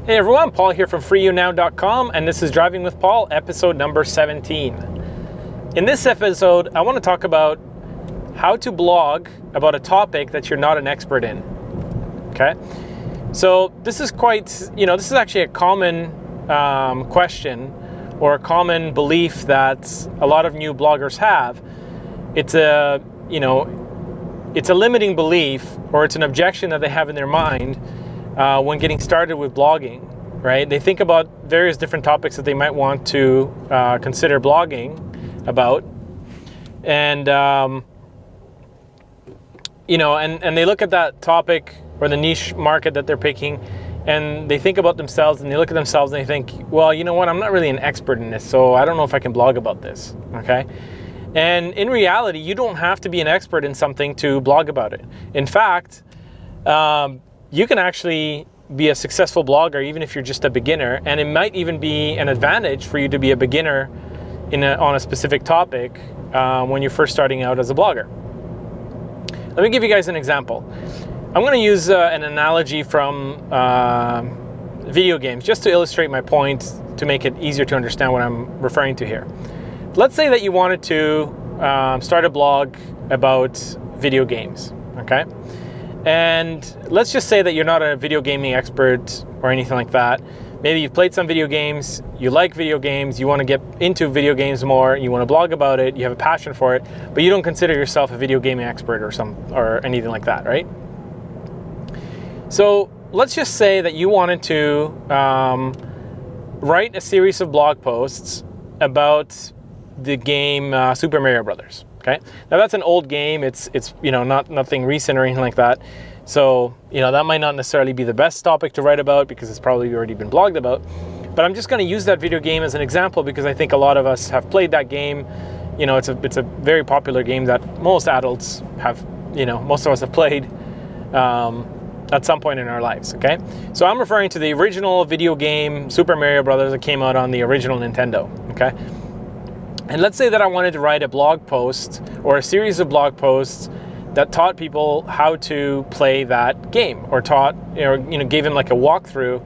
Hey everyone, Paul here from freeyounow.com, and this is Driving with Paul, episode number 17. In this episode, I want to talk about how to blog about a topic that you're not an expert in. Okay? So this is this is actually a common question or a common belief that a lot of new bloggers have. It's a limiting belief, or it's an objection that they have in their mind when getting started with blogging, right? They think about various different topics that they might want to consider blogging about, and and they look at that topic or the niche market that they're picking, and they think about themselves, and they look at themselves and they think, well, you know what, I'm not really an expert in this, so I don't know if I can blog about this, okay? And in reality, you don't have to be an expert in something to blog about it. In fact, you can actually be a successful blogger even if you're just a beginner, and it might even be an advantage for you to be a beginner on a specific topic when you're first starting out as a blogger. Let me give you guys an example. I'm going to use an analogy from video games just to illustrate my point, to make it easier to understand what I'm referring to here. Let's say that you wanted to start a blog about video games, okay? And let's just say that you're not a video gaming expert or anything like that. Maybe you've played some video games, you like video games, you want to get into video games more, you want to blog about it, you have a passion for it, but you don't consider yourself a video gaming expert or anything like that, right? So let's just say that you wanted to write a series of blog posts about the game Super Mario Brothers. Okay, now that's an old game. It's nothing recent or anything like that. So that might not necessarily be the best topic to write about because it's probably already been blogged about. But I'm just going to use that video game as an example because I think a lot of us have played that game. It's a very popular game that most adults have. Most of us have played at some point in our lives. Okay, so I'm referring to the original video game Super Mario Brothers that came out on the original Nintendo. Okay. And let's say that I wanted to write a blog post or a series of blog posts that taught people how to play that game, or gave them like a walkthrough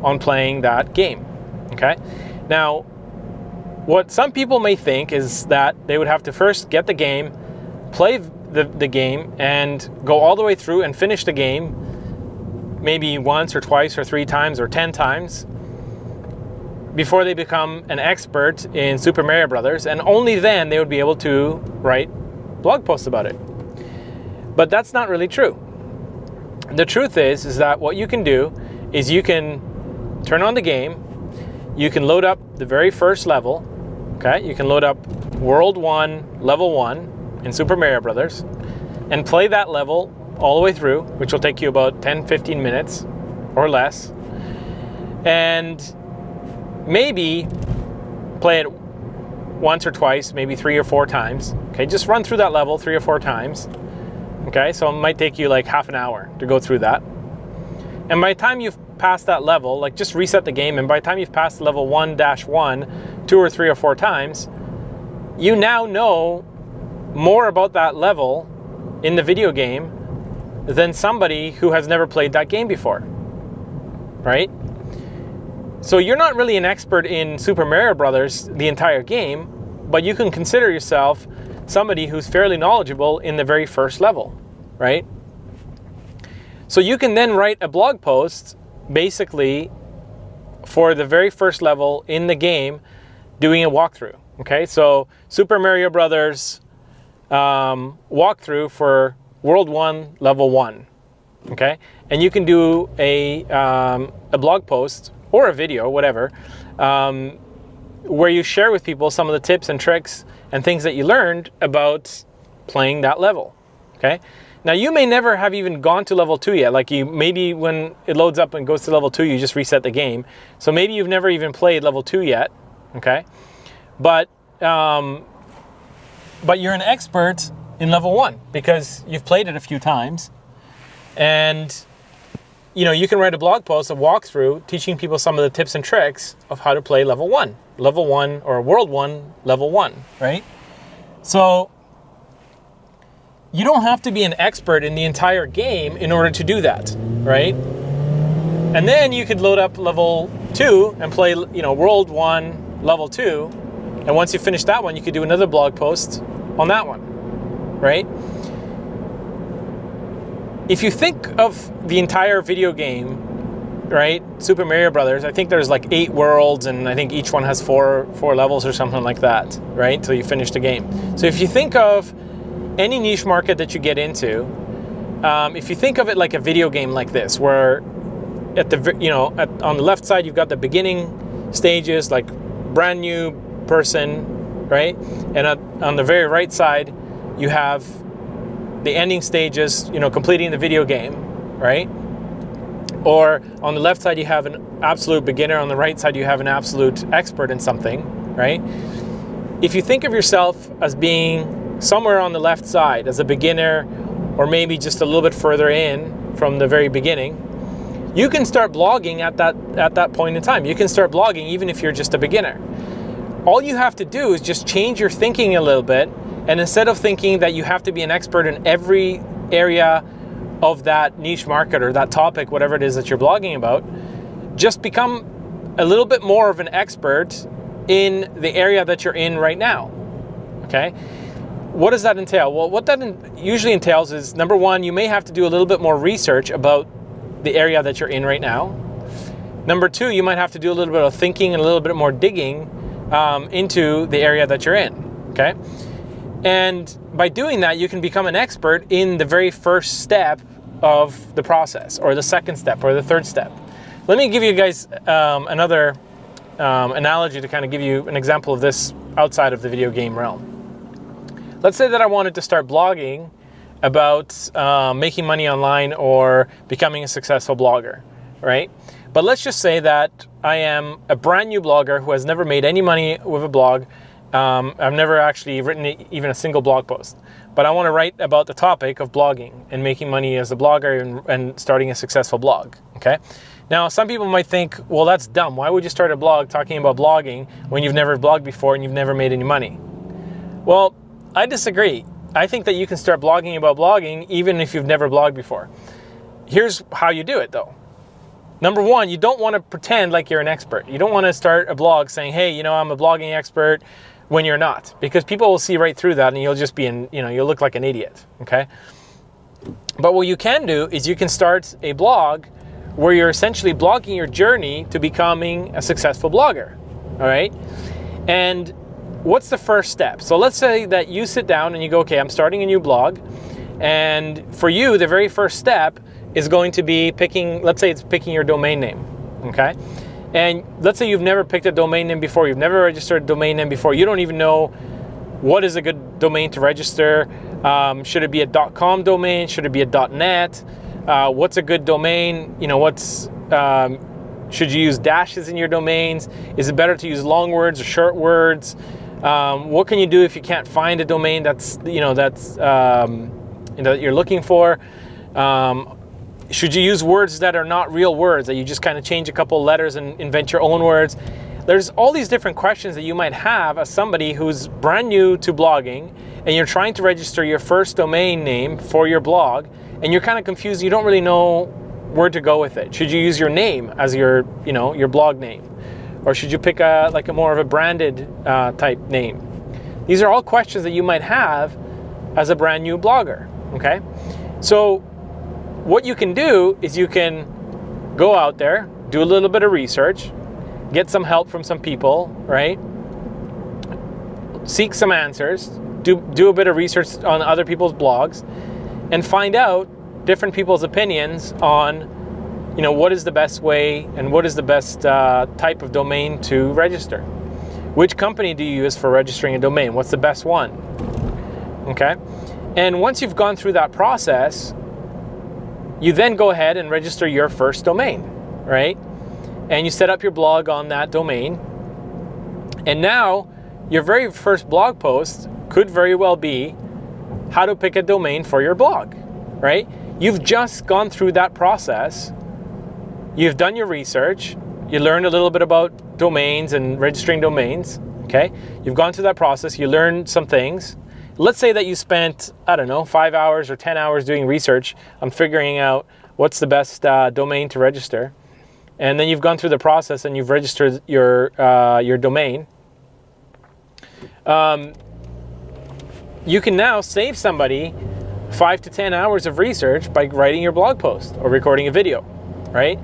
on playing that game. Okay. Now, what some people may think is that they would have to first get the game, play the game, and go all the way through and finish the game, maybe once or twice or 3 times or 10 times, before they become an expert in Super Mario Brothers, and only then they would be able to write blog posts about it. But that's not really true. The truth is that what you can do is you can turn on the game, you can load up the very first level, okay? You can load up World 1, Level 1 in Super Mario Brothers, and play that level all the way through, which will take you about 10-15 minutes or less, and maybe play it once or twice, maybe 3 or 4 times. Okay, just run through that level 3 or 4 times. Okay, so it might take you like half an hour to go through that. And by the time you've passed that level, like just reset the game, and by the time you've passed level 1-1, 2 or 3 or 4 times, you now know more about that level in the video game than somebody who has never played that game before, right? So you're not really an expert in Super Mario Brothers the entire game, but you can consider yourself somebody who's fairly knowledgeable in the very first level, right? So you can then write a blog post basically for the very first level in the game, doing a walkthrough, okay? So Super Mario Brothers walkthrough for World 1, Level 1, okay? And you can do a blog post or a video, whatever, where you share with people some of the tips and tricks and things that you learned about playing that level, okay? Now, you may never have even gone to level 2 yet. Like, maybe when it loads up and goes to level 2, you just reset the game. So maybe you've never even played level 2 yet, okay? But you're an expert in level 1 because you've played it a few times, and you can write a blog post, a walkthrough, teaching people some of the tips and tricks of how to play level 1 or World 1, Level 1, right? So you don't have to be an expert in the entire game in order to do that, right? And then you could load up level 2 and play, World 1, level 2. And once you finish that one, you could do another blog post on that one, right? If you think of the entire video game, right, Super Mario Brothers, I think there's like 8 worlds, and I think each one has four levels or something like that, right, till you finish the game. So if you think of any niche market that you get into, if you think of it like a video game like this, where at the on the left side you've got the beginning stages, like brand new person, right, and on the very right side you have the ending stages, completing the video game, right? Or on the left side you have an absolute beginner, on the right side you have an absolute expert in something, right? If you think of yourself as being somewhere on the left side as a beginner, or maybe just a little bit further in from the very beginning, you can start blogging at that point in time. You can start blogging even if you're just a beginner. All you have to do is just change your thinking a little bit, and instead of thinking that you have to be an expert in every area of that niche market or that topic, whatever it is that you're blogging about, just become a little bit more of an expert in the area that you're in right now, okay? What does that entail? Well, what that usually entails is, number one, you may have to do a little bit more research about the area that you're in right now. Number two, you might have to do a little bit of thinking and a little bit more digging into the area that you're in, okay? And by doing that, you can become an expert in the very first step of the process, or the second step, or the third step. Let me give you guys another analogy to kind of give you an example of this outside of the video game realm. Let's say that I wanted to start blogging about making money online or becoming a successful blogger, right? But let's just say that I am a brand new blogger who has never made any money with a blog. I've never actually written even a single blog post, but I want to write about the topic of blogging and making money as a blogger and starting a successful blog, okay? Now, some people might think, well, that's dumb. Why would you start a blog talking about blogging when you've never blogged before and you've never made any money? Well, I disagree. I think that you can start blogging about blogging even if you've never blogged before. Here's how you do it, though. Number one, you don't want to pretend like you're an expert. You don't want to start a blog saying, hey, I'm a blogging expert, when you're not, because people will see right through that and you'll just be you'll look like an idiot, okay? But what you can do is you can start a blog where you're essentially blogging your journey to becoming a successful blogger, all right? And what's the first step? So let's say that you sit down and you go, okay, I'm starting a new blog, and for you, the very first step is going to be picking your domain name, okay? And let's say you've never picked a domain name before, you've never registered a domain name before, you don't even know what is a good domain to register. Should it be a .com domain? Should it be a .net? What's a good domain? Should you use dashes in your domains? Is it better to use long words or short words? What can you do if you can't find a domain that you're looking for? Should you use words that are not real words, that you just kind of change a couple letters and invent your own words? There's all these different questions that you might have as somebody who's brand new to blogging and you're trying to register your first domain name for your blog, and you're kind of confused. You don't really know where to go with it. Should you use your name as your blog name? Or should you pick a more of a branded type name? These are all questions that you might have as a brand new blogger, okay? So what you can do is you can go out there, do a little bit of research, get some help from some people, right? Seek some answers, do a bit of research on other people's blogs, and find out different people's opinions on, what is the best way and what is the best type of domain to register. Which company do you use for registering a domain? What's the best one? Okay? And once you've gone through that process, you then go ahead and register your first domain, right? And you set up your blog on that domain. And now your very first blog post could very well be how to pick a domain for your blog, right? You've just gone through that process. You've done your research. You learned a little bit about domains and registering domains, okay? You've gone through that process. You learned some things. Let's say that you spent, 5 hours or 10 hours doing research on figuring out what's the best domain to register. and then you've gone through the process and you've registered your domain, you can now save somebody 5 to 10 hours of research by writing your blog post or recording a video, right?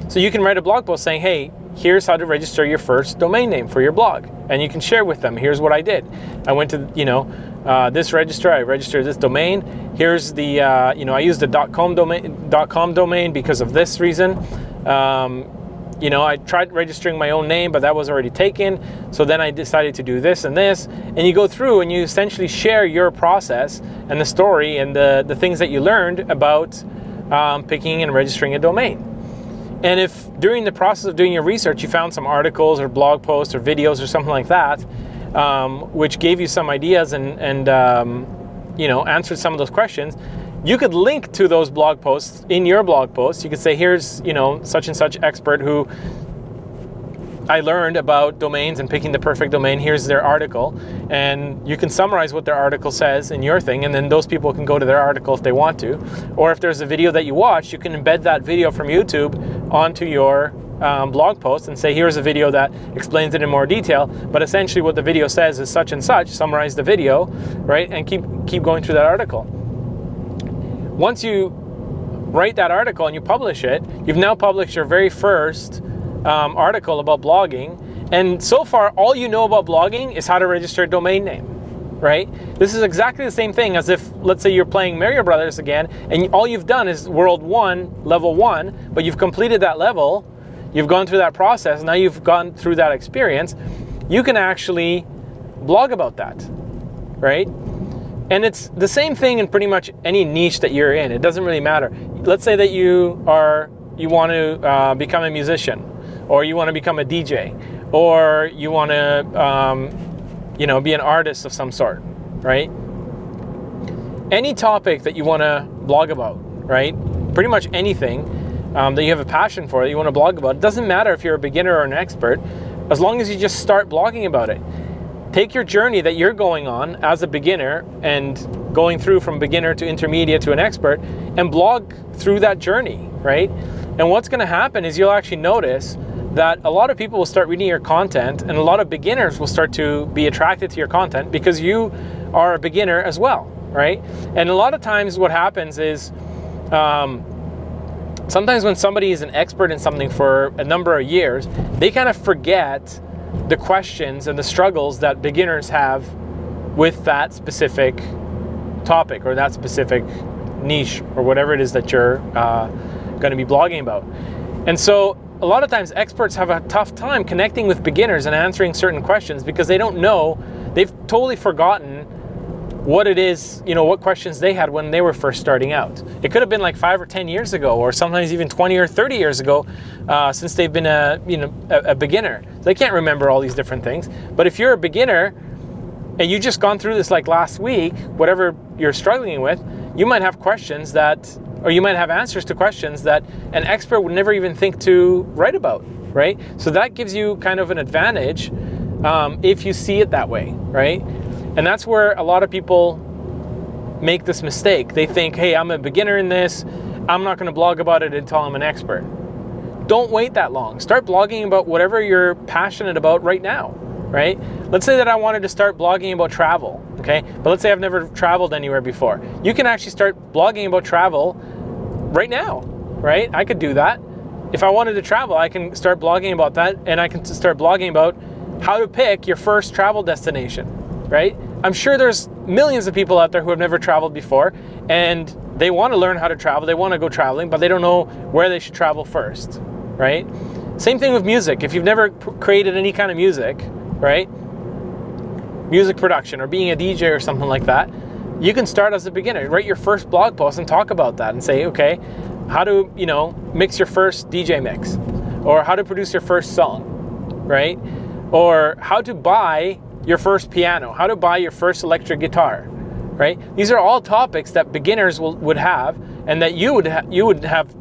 So you can write a blog post saying, hey, here's how to register your first domain name for your blog. And you can share with them, here's what I did. I went to, this registrar, I registered this domain. Here's the, I used the .com domain because of this reason. I tried registering my own name, but that was already taken. So then I decided to do this and this. And you go through and you essentially share your process and the story and the things that you learned about picking and registering a domain. And if during the process of doing your research, you found some articles or blog posts or videos or something like that, which gave you some ideas and answered some of those questions, you could link to those blog posts in your blog post. You could say, here's, such and such expert who I learned about domains and picking the perfect domain. Here's their article. And you can summarize what their article says in your thing. And then those people can go to their article if they want to. Or if there's a video that you watch, you can embed that video from YouTube onto your blog post and say, here's a video that explains it in more detail. But essentially what the video says is such and such. Summarize the video, right? And keep going through that article. Once you write that article and you publish it, you've now published your very first article about blogging. And so far, all you know about blogging is how to register a domain name, right? This is exactly the same thing as if, let's say you're playing Mario Brothers again, and all you've done is World 1, Level 1, but you've completed that level, you've gone through that process, now you've gone through that experience, you can actually blog about that, right? And it's the same thing in pretty much any niche that you're in. It doesn't really matter. Let's say that you want to become a musician, or you want to become a DJ, or you want to, be an artist of some sort, right? Any topic that you want to blog about, right? Pretty much anything that you have a passion for, that you want to blog about. It doesn't matter if you're a beginner or an expert, as long as you just start blogging about it. Take your journey that you're going on as a beginner and going through from beginner to intermediate to an expert and blog through that journey, right? And what's going to happen is you'll actually notice that a lot of people will start reading your content and a lot of beginners will start to be attracted to your content because you are a beginner as well, right? And a lot of times what happens is sometimes when somebody is an expert in something for a number of years, they kind of forget the questions and the struggles that beginners have with that specific topic or that specific niche or whatever it is that you're going to be blogging about. And so a lot of times experts have a tough time connecting with beginners and answering certain questions because they don't know, they've totally forgotten what it is, what questions they had when they were first starting out. It could have been like 5 or 10 years ago, or sometimes even 20 or 30 years ago, since they've been a beginner. They can't remember all these different things. But if you're a beginner and you just gone through this like last week, whatever you're struggling with, you might have questions or you might have answers to questions that an expert would never even think to write about, right? So that gives you kind of an advantage if you see it that way, right? And that's where a lot of people make this mistake. They think, hey, I'm a beginner in this. I'm not going to blog about it until I'm an expert. Don't wait that long. Start blogging about whatever you're passionate about right now, right? Let's say that I wanted to start blogging about travel, okay? But let's say I've never traveled anywhere before. You can actually start blogging about travel right now, right? I could do that. If I wanted to travel, I can start blogging about that, and I can start blogging about how to pick your first travel destination. Right? I'm sure there's millions of people out there who have never traveled before and they want to learn how to travel, they want to go traveling, but they don't know where they should travel first, right? Same thing with music. If you've never created any kind of music, right? Music production or being a DJ or something like that, you can start as a beginner. Write your first blog post and talk about that and say, okay, how to, mix your first DJ mix, or how to produce your first song, right? Or how to buy your first piano, how to buy your first electric guitar, right? These are all topics that beginners would have, and that you would have,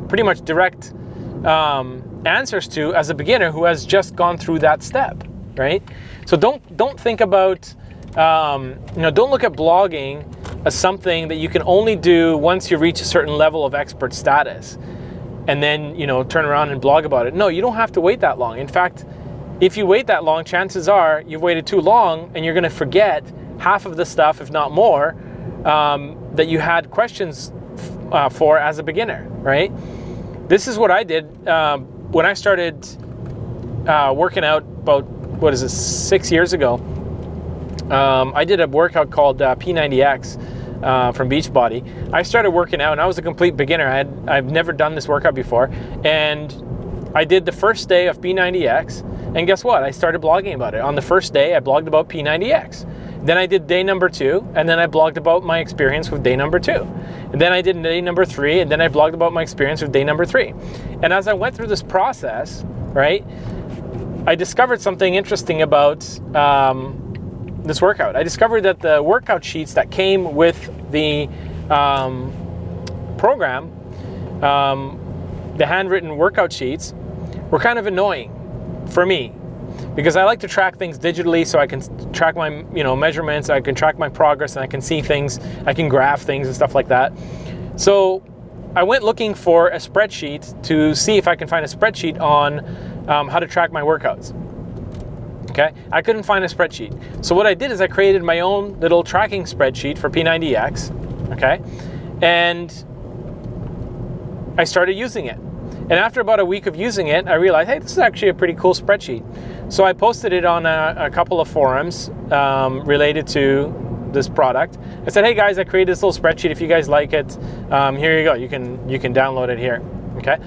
pretty much direct answers to as a beginner who has just gone through that step, right? So don't think about, don't look at blogging as something that you can only do once you reach a certain level of expert status. and then, you know, turn around and blog about it. No, you don't have to wait that long. In fact, if you wait that long, chances are you've waited too long and you're going to forget half of the stuff, if not more, that you had questions for as a beginner, right? This is what I did when I started working out about, 6 years ago. I did a workout called P90X from Beachbody. I started working out and I was a complete beginner. I've never done this workout before, and I did the first day of P90X, and guess what? I started blogging about it. On the first day, I blogged about P90X. Then I did day number 2, and then I blogged about my experience with day number 2. And then I did day number 3, and then I blogged about my experience with day number 3. And as I went through this process, right, I discovered something interesting about this workout. I discovered that the workout sheets that came with the program, the handwritten workout sheets, were kind of annoying for me, because I like to track things digitally, so I can track my measurements, I can track my progress, and I can see things, I can graph things and stuff like that. So I went looking for a spreadsheet to see if I can find a spreadsheet on how to track my workouts. Okay, I couldn't find a spreadsheet. So what I did is I created my own little tracking spreadsheet for P90X, okay, and I started using it. And after about a week of using it, I realized, hey, this is actually a pretty cool spreadsheet. So I posted it on a couple of forums related to this product. I said, hey guys, I created this little spreadsheet. If you guys like it, here you go. You can download it here, okay?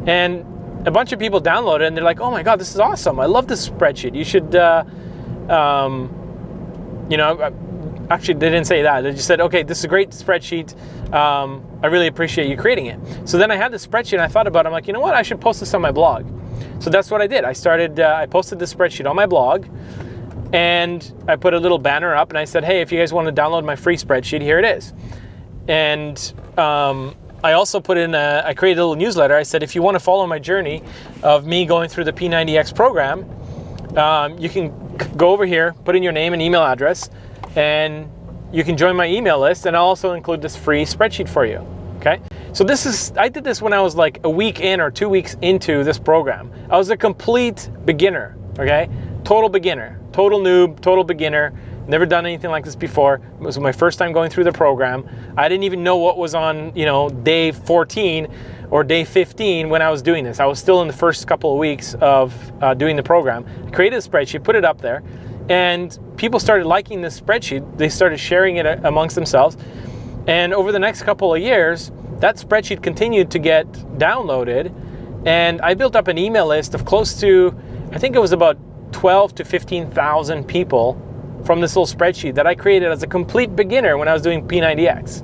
And a bunch of people downloaded it, and they're like, oh my God, this is awesome. I love this spreadsheet. You should, actually, they didn't say that. They just said, okay, this is a great spreadsheet. I really appreciate you creating it. So then I had the spreadsheet and I thought about it. I'm like, you know what? I should post this on my blog. So that's what I did. I posted the spreadsheet on my blog, and I put a little banner up and I said, hey, if you guys want to download my free spreadsheet, here it is. And I also put in I created a little newsletter. I said, if you want to follow my journey of me going through the P90X program, you can go over here, put in your name and email address, and you can join my email list, and I'll also include this free spreadsheet for you, okay? So I did this when I was like a week in or 2 weeks into this program. I was a complete beginner, okay? Total beginner, total noob, total beginner. Never done anything like this before. It was my first time going through the program. I didn't even know what was on, day 14 or day 15 when I was doing this. I was still in the first couple of weeks of doing the program. I created a spreadsheet, put it up there, and people started liking this spreadsheet. They started sharing it amongst themselves. And over the next couple of years, that spreadsheet continued to get downloaded. And I built up an email list of close to, I think it was about 12 to 15,000 people from this little spreadsheet that I created as a complete beginner when I was doing P90X,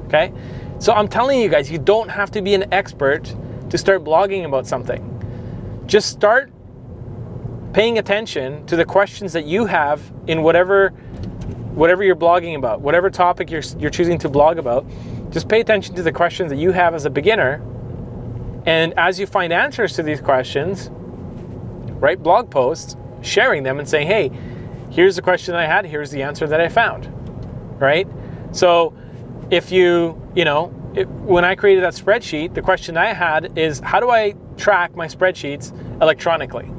okay? So I'm telling you guys, you don't have to be an expert to start blogging about something. Just start paying attention to the questions that you have in whatever you're blogging about, whatever topic you're choosing to blog about. Just pay attention to the questions that you have as a beginner, and as you find answers to these questions, write blog posts sharing them and saying, hey, here's the question I had, here's the answer that I found, right? So if when I created that spreadsheet, the question I had is, how do I track my spreadsheets electronically?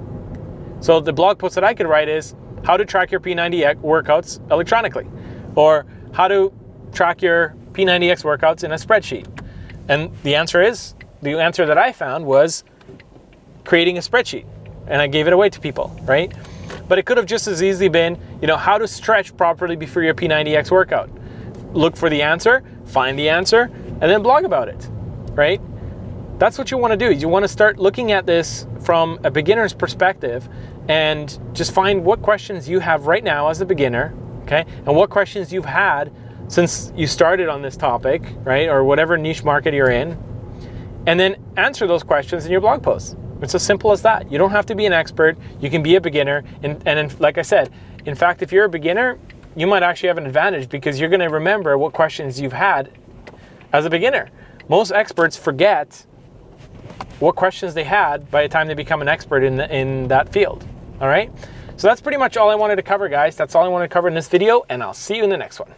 So the blog post that I could write is, how to track your P90X workouts electronically, or how to track your P90X workouts in a spreadsheet. And the answer that I found was creating a spreadsheet, and I gave it away to people, right? But it could have just as easily been, how to stretch properly before your P90X workout. Look for the answer, find the answer, and then blog about it, right? That's what you want to do. You want to start looking at this from a beginner's perspective and just find what questions you have right now as a beginner, okay? And what questions you've had since you started on this topic, right? Or whatever niche market you're in. And then answer those questions in your blog posts. It's as simple as that. You don't have to be an expert. You can be a beginner. And like I said, in fact, if you're a beginner, you might actually have an advantage because you're going to remember what questions you've had as a beginner. Most experts forget what questions they had by the time they become an expert in that field. All right? So that's pretty much all I wanted to cover, guys. That's all I wanted to cover in this video, and I'll see you in the next one.